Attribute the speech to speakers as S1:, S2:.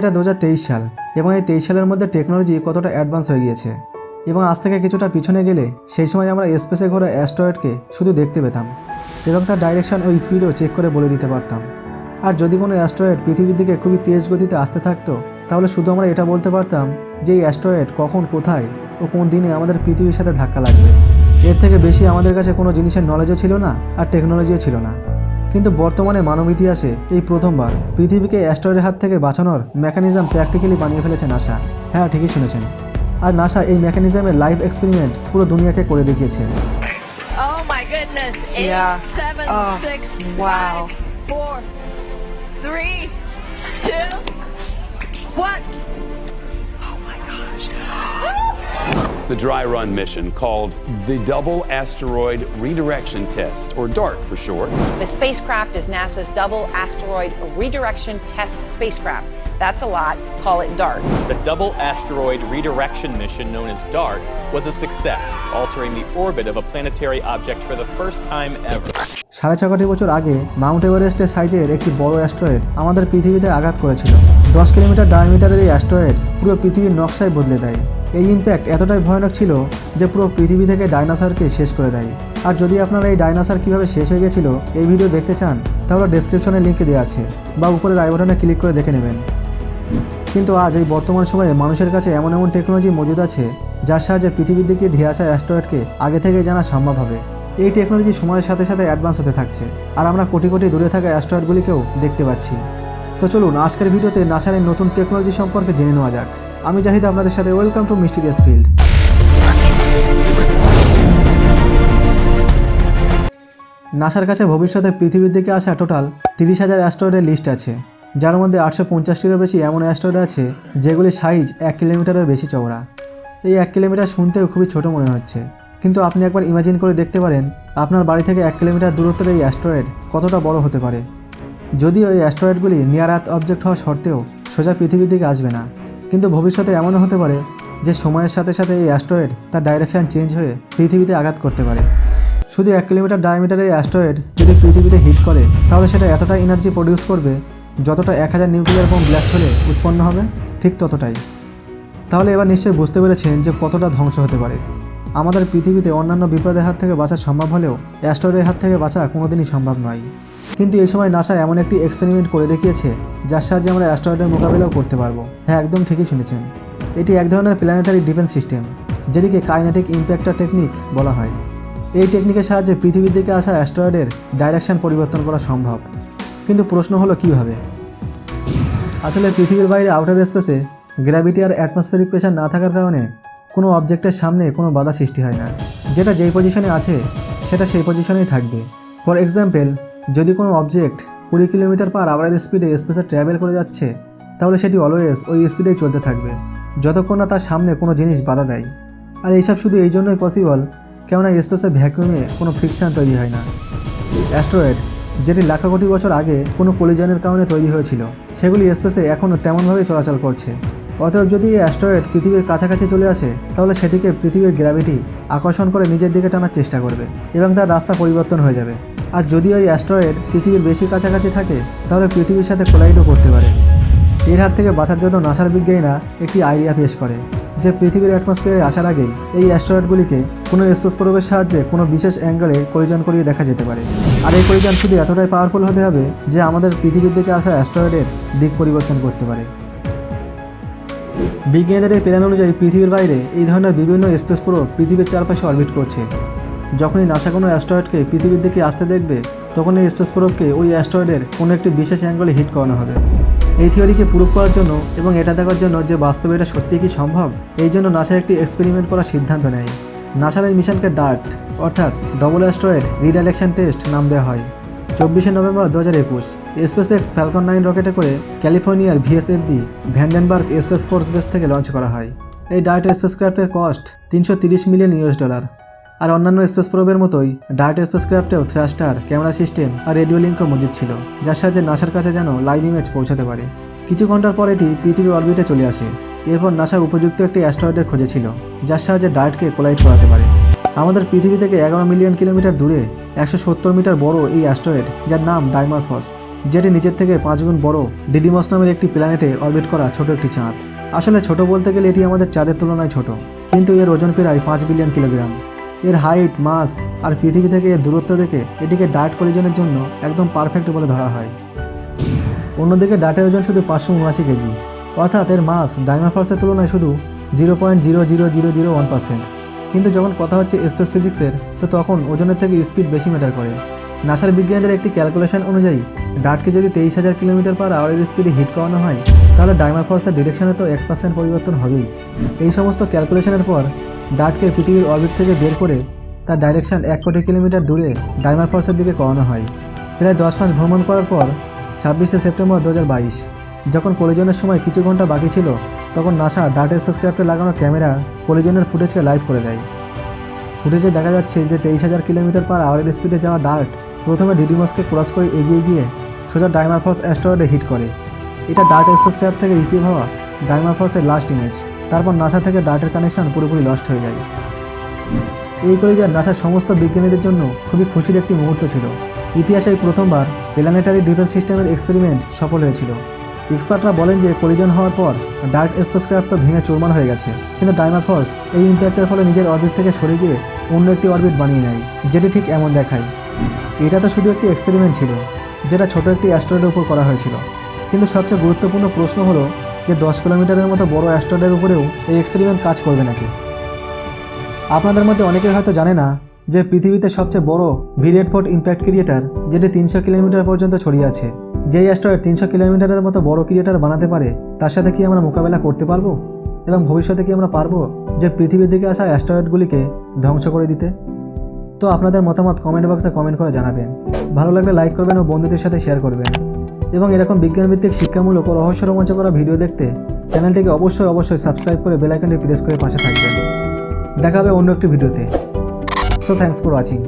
S1: এটা 2023 সাল এবং এই 23 সালের মধ্যে টেকনোলজি কতটা অ্যাডভান্স হয়ে গিয়েছে। এবং আজ থেকে কিছুটা পিছনে গেলে সেই সময় আমরা স্পেসে ঘোরা অ্যাস্টেরয়েডকে শুধু দেখতে পেতাম এবং তার ডাইরেকশন ও স্পিডও চেক করে বলে দিতে পারতাম। আর যদি কোনো অ্যাস্টেরয়েড পৃথিবীর দিকে খুবই তেজ গতিতে আসতে থাকতো তাহলে শুধু আমরা এটা বলতে পারতাম যে এই অ্যাস্টেরয়েড কখন, কোথায় ও কোন দিনে আমাদের পৃথিবীর সাথে ধাক্কা লাগবে। এর থেকে বেশি আমাদের কাছে কোনো জিনিসের নলেজও ছিল না আর টেকনোলজিও ছিল না। কিন্তু বর্তমানে মানব ইতিহাসে এই প্রথমবার পৃথিবীকে অ্যাস্টেরয়েডের হাত থেকে বাঁচানোর মেকানিজম প্র্যাকটিক্যালি বানিয়ে ফেলেছে নাসা। হ্যাঁ, ঠিকই শুনেছেন। আর নাসা এই মেকানিজমের লাইভ এক্সপেরিমেন্ট পুরো দুনিয়াকে করে দেখিয়েছে।
S2: Oh my goodness. 8, 7, 6, 5, 4, 3, 2, 1. Oh my gosh.
S3: The dry run mission called the Double Asteroid Redirection Test, or DART for short.
S4: The spacecraft is NASA's Double Asteroid Redirection Test spacecraft. That's a lot. Call it DART.
S5: The Double Asteroid Redirection mission, known as DART, was a success, altering the orbit of a planetary object for the first time ever.
S1: 6.5 কোটি বছর আগে Mount এভারেস্টের সাইজের একটি বড় asteroid আমাদের পৃথিবীতে আঘাত করেছিল। 10 কিলোমিটার ডায়ামিটারের এই অ্যাস্টেরয়েড পুরো পৃথিবীর নকশায় বদলে দেয়। এই ইম্প্যাক্ট এতটাই ভয়ানক ছিল যে পুরো পৃথিবী থেকে ডাইনোসরকে শেষ করে দেয়। আর যদি আপনারা এই ডাইনোসর কীভাবে শেষ হয়ে গেছিল এই ভিডিও দেখতে চান তাহলে ডেসক্রিপশনে লিঙ্কে দেওয়া আছে বা উপরের আই বাটনে ক্লিক করে দেখে নেবেন। কিন্তু আজ এই বর্তমান সময়ে মানুষের কাছে এমন এমন টেকনোলজি মজুদ আছে যার সাহায্যে পৃথিবীর দিকে ধেয়ে আসা অ্যাস্টেরয়েডকে আগে থেকে জানা সম্ভব হবে। এই টেকনোলজি সময়ের সাথে সাথে অ্যাডভান্স হতে থাকছে আর আমরা কোটি কোটি দূরে থাকা অ্যাস্টেরয়েডগুলিকেও দেখতে পাচ্ছি। তো চলুন আজকের ভিডিওতে নাসার এই নতুন টেকনোলজি সম্পর্কে জেনে নেওয়া যাক। আমি জাহিদ আপনাদের সাথে, ওয়েলকাম টু মিস্টিরিয়াস ফিল্ড। নাসার কাছে ভবিষ্যতে পৃথিবীর দিকে আসা টোটাল 30,000 অ্যাস্টেরয়েডের লিস্ট আছে, যার মধ্যে 850টিরও বেশি এমন অ্যাস্টেরয়েড আছে যেগুলি সাইজ 1 কিলোমিটারের বেশি চওড়া। এই 1 কিলোমিটার শুনতেও খুবই ছোট মনে হচ্ছে, কিন্তু আপনি একবার ইমাজিন করে দেখতে পারেন আপনার বাড়ি থেকে 1 কিলোমিটার দূরত্বের এই অ্যাস্টেরয়েড কতটা বড় হতে পারে। যদিও এই অ্যাস্টেরয়েডগুলি নিয়ার আর্থ অবজেক্ট হওয়া সত্ত্বেও সোজা পৃথিবীর দিকে আসবে না, কিন্তু ভবিষ্যতে এমনও হতে পারে যে সময়ের সাথে সাথে এই অ্যাস্টেরয়েড তার ডাইরেকশন চেঞ্জ হয়ে পৃথিবীতে আঘাত করতে পারে। শুধু 1 কিলোমিটার ডায়ামিটারের এই অ্যাস্টেরয়েড যদি পৃথিবীতে হিট করে তাহলে সেটা এতটা এনার্জি প্রডিউস করবে যতটা 1000 নিউক্লিয়ার বোম ব্লাস্ট হলে উৎপন্ন হবে, ঠিক ততটাই। তাহলে এবার নিশ্চয়ই বুঝতে পেরেছেন যে কতটা ধ্বংস হতে পারে। আমাদের পৃথিবীতে অন্যান্য বিপদের হাত থেকে বাঁচা সম্ভব হলেও অ্যাস্টেরয়েডের হাত থেকে বাঁচা কোনোদিনই সম্ভব নয়। কিন্তু এই সময় নাসা এমন একটি এক্সপেরিমেন্ট করে দেখিয়েছে যার সাহায্যে আমরা অ্যাস্টেরয়েডের মোকাবিলাও করতে পারবো। হ্যাঁ, একদম ঠিকই শুনেছেন। এটি এক ধরনের প্ল্যানেটারি ডিফেন্স সিস্টেম, যেটিকে কাইনেটিক ইম্প্যাক্টর টেকনিক বলা হয়। এই টেকনিকের সাহায্যে পৃথিবীর দিকে আসা অ্যাস্টেরয়েডের ডাইরেকশন পরিবর্তন করা সম্ভব। কিন্তু প্রশ্ন হলো কীভাবে? আসলে পৃথিবীর বাইরে আউটার স্পেসে গ্র্যাভিটি আর অ্যাটমসফেরিক প্রেশার না থাকার কারণে কোনো অবজেক্টের সামনে কোনো বাধা সৃষ্টি হয় না। যেটা যেই পজিশনে আছে সেটা সেই পজিশনেই থাকবে। ফর এক্সাম্পল, যদি কোনো অবজেক্ট 20 কিলোমিটার পার আওয়ারের স্পিডে স্পেসে ট্রাভেল করে যাচ্ছে তাহলে সেটি অলওয়েজ ওই স্পিডেই চলতে থাকবে যতক্ষণ না তার সামনে কোনো জিনিস বাধা দেয়। আর এইসব শুধু এই জন্যই পসিবল কেননা স্পেসে ভ্যাকুয়ামে কোনো ফ্রিকশন তৈরি হয় না। অ্যাস্টেরয়েড যেটি লাখ কোটি বছর আগে কোনো কলিজনের কারণে তৈরি হয়েছিল সেগুলি স্পেসে এখনও তেমনভাবেই চলাচল করছে। অতএব যদি এই অ্যাস্টেরয়েড পৃথিবীর কাছাকাছি চলে আসে তাহলে সেটিকে পৃথিবীর গ্র্যাভিটি আকর্ষণ করে নিজের দিকে টানার চেষ্টা করবে এবং তার রাস্তা পরিবর্তন হয়ে যাবে। আর যদি ওই অ্যাস্টেরয়েড পৃথিবীর বেশি কাছাকাছি থাকে তাহলে পৃথিবীর সাথে কোলাইডও করতে পারে। এর হাত থেকে বাঁচার জন্য নাসার বিজ্ঞানীরা একটি আইডিয়া পেশ করে যে পৃথিবীর অ্যাটমসফিয়ারে আসার আগেই এই অ্যাস্টেরয়েডগুলিকে কোনো স্পেস প্রোবের সাহায্যে কোনো বিশেষ অ্যাঙ্গেলে কলিজন করিয়ে দেখা যেতে পারে। আর এই কলিজন শুধু এতটাই পাওয়ারফুল হতে হবে যে আমাদের পৃথিবীর দিকে আসা অ্যাস্টেরয়েডের দিক পরিবর্তন করতে পারে। বিজ্ঞানীদের এই প্ল্যান অনুযায়ী পৃথিবীর বাইরে এই ধরনের বিভিন্ন স্পেস প্রোব পৃথিবীর চারপাশে অরবিট করছে। যখনই নাসা কোনো অ্যাস্টেরয়েডকে পৃথিবীর দিকে আসতে দেখবে তখন এই স্পেস প্রোবকে ওই অ্যাস্টেরয়েডের কোনো একটি বিশেষ অ্যাঙ্গেলে হিট করানো হবে। এই থিওরিকে প্রুভ করার জন্য এবং এটা দেখার জন্য যে বাস্তবে এটা সত্যিই কি সম্ভব, এই জন্য নাসা একটি এক্সপেরিমেন্ট করার সিদ্ধান্ত নেয়। নাসার এই মিশনকে ডার্ট অর্থাৎ ডবল অ্যাস্টেরয়েড রিডাইরেকশন টেস্ট নাম দেওয়া হয়। 24 নভেম্বর 2021 SpaceX ফ্যালকন 9 রকেটে করে ক্যালিফোর্নিয়ার VSFB ভ্যান্ডেনবার্গ স্পেস ফোর্স বেস থেকে লঞ্চ করা হয়। এই ডার্ট স্পেসক্রাফটের কস্ট $330 মিলিয়ন। আর অন্যান্য স্পেস প্রোবের মতোই ডার্ট স্পেসক্রাফটেও থ্রাস্টার, ক্যামেরা সিস্টেম আর রেডিও লিঙ্কও মজুদ ছিল, যার সাহায্যে নাসার কাছে যেন লাইভ ইমেজ পৌঁছাতে পারে। কিছু ঘন্টার পর এটি পৃথিবী অরবিটে চলে আসে। এরপর নাসা উপযুক্ত একটি অ্যাস্টেরয়েডের খোঁজে ছিল যার সাহায্যে ডার্টকে কোলাইড করাতে পারে। আমাদের পৃথিবী থেকে 11 মিলিয়ন কিলোমিটার দূরে 170 মিটার বড় এই অ্যাস্টেরয়েড, যার নাম ডিমরফস, যেটি নিচের থেকে 5 গুণ বড় ডিডিমস নামের একটি প্ল্যানেটে অরবিট করা ছোট একটি চাঁদ। আসলে ছোট বলতে গেলে এটি আমাদের চাঁদের তুলনায় ছোট, কিন্তু এর ওজন প্রায় 5 বিলিয়ন কিলোগ্রাম। এর হাইট, মাস আর পৃথিবী থেকে এর দূরত্ব দেখে এটিকে ডার্ট কলিজনের জন্য একদম পারফেক্ট বলে ধরা হয়। অন্যদিকে ডার্টের ওজন শুধু 579 কেজি, অর্থাৎ এর মাস ডাইমরফসের তুলনায় শুধু 0.00001%। কিন্তু যখন কথা হচ্ছে স্পেস ফিজিক্সের, তো তখন ওজনের থেকে স্পিড বেশি ম্যাটার করে। নাসার বিজ্ঞানীদের একটি ক্যালকুলেশন অনুযায়ী ডার্টকে যদি 23,000 কিলোমিটার/আওয়ারের স্পিডে হিট করানো হয়, তাহলে ডাইমরফসের ডিরেকশনে তো 1% পরিবর্তন হবেই। এই সমস্ত ক্যালকুলেশনের পর ডার্টকে পৃথিবীর অরবিট থেকে বের করে তার ডাইরেকশন 1 কোটি কিলোমিটার দূরে ডাইমরফসের দিকে করানো হয়। প্রায় 10 মাস ভ্রমণ করার পর 26শে সেপ্টেম্বর 2022 যখন কলিজনের সময় কিছু ঘন্টা বাকি ছিল, তখন নাসা ডার্ট স্পেসক্রাফটে লাগানো ক্যামেরা কলিজনের ফুটেজকে লাইভ করে দেয়। ফুটেজে দেখা যাচ্ছে যে 23,000 কিলোমিটার/আওয়ারের স্পিডে যাওয়া ডার্ট প্রথমে ডিডিমসকে ক্রস করে এগিয়ে গিয়ে সোজা ডাইমরফস অ্যাস্টেরয়েডে হিট করে। এটা ডার্ট স্পেসক্রাফট থেকে রিসিভ হওয়া ডাইমরফসের লাস্ট ইমেজ। তারপর নাসা থেকে ডার্টের কানেকশন পুরোপুরি লস্ট হয়ে যায়। এই কলিজন নাসার সমস্ত বিজ্ঞানীদের জন্য খুবই খুশির একটি মুহূর্ত ছিল। ইতিহাসে প্রথমবার প্ল্যানেটারি ডিফেন্স সিস্টেমের এক্সপেরিমেন্ট সফল হয়েছিল। এক্সপার্টরা বলেন যে কলিজন হওয়ার পর ডার্ট স্পেসক্রাফট তো ভেঙে চুরমার হয়ে গেছে, কিন্তু ডাইমরফস এই ইম্প্যাক্টের ফলে নিজের অরবিট থেকে সরে গিয়ে অন্য একটি অরবিট বানিয়ে নেয়, যেটি ঠিক এমন দেখায়। এটা তো শুধু একটি এক্সপেরিমেন্ট ছিল, যেটা ছোট একটি অ্যাস্টেরয়েডের উপর করা হয়েছিল। কিন্তু সবচেয়ে গুরুত্বপূর্ণ প্রশ্ন হলো যে 10 কিলোমিটারের মতো বড় অ্যাস্টেরয়েডের উপরেও এই এক্সপেরিমেন্ট কাজ করবে নাকি। আপনাদের মধ্যে অনেকেই হয়তো জানে না যে পৃথিবীতে সবচেয়ে বড় V-রেড ইম্প্যাক্ট ক্রিয়েটার, যেটি 300 কিলোমিটার পর্যন্ত ছড়িয়ে আছে। যেই অ্যাস্টেরয়েড 300 কিলোমিটারের মতো বড় ক্রিয়েটার বানাতে পারে, তার সাথে কি আমরা মোকাবেলা করতে পারবো? এবং ভবিষ্যতে কি আমরা পারবো যে পৃথিবীর দিকে আসা অ্যাস্টেরয়েডগুলিকে ধ্বংস করে দিতে? তো আপনাদের মতামত কমেন্ট বক্সে কমেন্ট করে জানাবেন। ভালো লাগলে লাইক করবেন ও বন্ধুদের সাথে শেয়ার করবেন। এবং এরকম বিজ্ঞানভিত্তিক শিক্ষামূলক ও রহস্য রোমাঞ্চ করা ভিডিও দেখতে চ্যানেলটিকে অবশ্যই সাবস্ক্রাইব করে বেল আইকনটি প্রেস করে পাশে থাকবেন। দেখা হবে অন্য একটি ভিডিওতে। So thanks for watching.